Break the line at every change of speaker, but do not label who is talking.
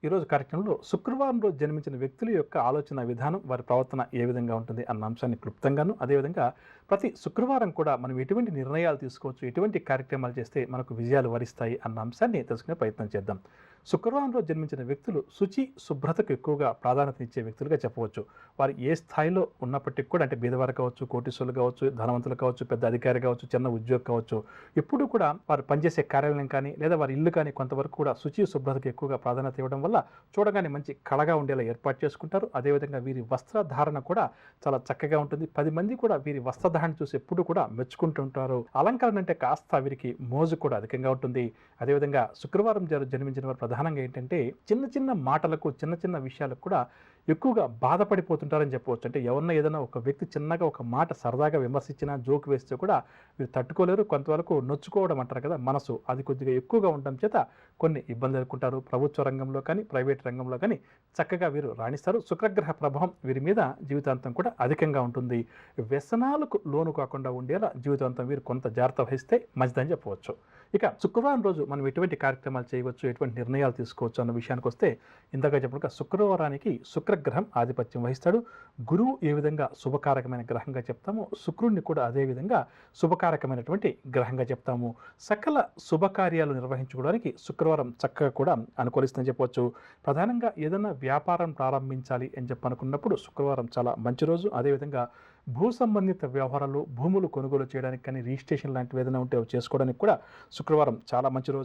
ఈరోజు కార్యక్రమంలో శుక్రవారం రోజు జన్మించిన వ్యక్తుల యొక్క ఆలోచన విధానం, వారి ప్రవర్తన ఏ విధంగా ఉంటుంది అన్న అంశాన్ని క్లుప్తంగాను, అదేవిధంగా ప్రతి శుక్రవారం కూడా మనం ఎటువంటి నిర్ణయాలు తీసుకోవచ్చు, ఎటువంటి కార్యక్రమాలు చేస్తే మనకు విజయాలు వరిస్తాయి అన్న అంశాన్ని తెలుసుకునే ప్రయత్నం చేద్దాం. శుక్రవారం రోజు జన్మించిన వ్యక్తులు శుచి, శుభ్రతకు ఎక్కువగా ప్రాధాన్యత ఇచ్చే వ్యక్తులుగా చెప్పవచ్చు. వారు ఏ స్థాయిలో ఉన్నప్పటికీ కూడా, అంటే బీదవారు కావచ్చు, కోటీశ్వరులు కావచ్చు, ధనవంతులు కావచ్చు, పెద్ద అధికారి కావచ్చు, చిన్న ఉద్యోగి కావచ్చు, ఎప్పుడు కూడా వారు పనిచేసే కార్యాలయం కానీ లేదా వారి ఇల్లు కానీ కొంతవరకు కూడా శుచి, శుభ్రతకు ఎక్కువగా ప్రాధాన్యత ఇవ్వడం వల్ల చూడగానే మంచి కళగా ఉండేలా ఏర్పాటు చేసుకుంటారు. అదేవిధంగా వీరి వస్త్రధారణ కూడా చాలా చక్కగా ఉంటుంది. 10 మంది కూడా వీరి వస్త్రధారణ చూసి ఎప్పుడు కూడా మెచ్చుకుంటుంటారు. అలంకరణ అంటే కాస్త వీరికి మోజు కూడా అధికంగా ఉంటుంది. అదేవిధంగా శుక్రవారం జన్మించిన వారు ప్రధానంగా ఏంటంటే చిన్న చిన్న మాటలకు, చిన్న చిన్న విషయాలకు కూడా ఎక్కువగా బాధపడిపోతుంటారని చెప్పవచ్చు. అంటే ఎవరన్నా ఏదైనా ఒక వ్యక్తి చిన్నగా ఒక మాట సరదాగా విమర్శించినా, జోక్ వేస్తే కూడా వీరు తట్టుకోలేరు. కొంతవరకు నొచ్చుకోవడం అంటారు కదా, మనసు అది కొద్దిగా ఎక్కువగా ఉండడం చేత కొన్ని ఇబ్బందులు ఎదుర్కొంటారు. ప్రభుత్వ రంగంలో కానీ, ప్రైవేట్ రంగంలో కానీ చక్కగా వీరు రాణిస్తారు. శుక్రగ్రహ ప్రభావం వీరి మీద జీవితాంతం కూడా అధికంగా ఉంటుంది. వ్యసనాలకు లోను కాకుండా ఉండేలా జీవితాంతం వీరు కొంత జాగ్రత్త వహిస్తే మంచిదని చెప్పవచ్చు. ఇక శుక్రవారం రోజు మనం ఎటువంటి కార్యక్రమాలు చేయవచ్చు, ఎటువంటి నిర్ణయాలు తీసుకోవచ్చు అన్న విషయానికి వస్తే, ఇందాక చెప్పినట్టుగా శుక్రవారానికి శుక్రగ్రహం ఆధిపత్యం వహిస్తాడు. గురువు ఏ విధంగా శుభకారకమైన గ్రహంగా చెప్తామో, శుక్రుడిని కూడా అదే విధంగా శుభకారకమైనటువంటి గ్రహంగా చెప్తాము. సకల శుభకార్యాలు నిర్వహించుకోవడానికి శుక్రవారం చక్కగా కూడా అనుకూలిస్తుందని చెప్పవచ్చు. ప్రధానంగా ఏదైనా వ్యాపారం ప్రారంభించాలి అని అనుకున్నప్పుడు శుక్రవారం చాలా మంచి రోజు. అదేవిధంగా భూ సంబంధిత వ్యవహారాలు, భూములు కొనుగోలు చేయడానికి కానీ, రిజిస్ట్రేషన్ లాంటివి ఏదైనా ఉంటే అవి చేసుకోవడానికి కూడా శుక్రవారం చాలా మంచి రోజు.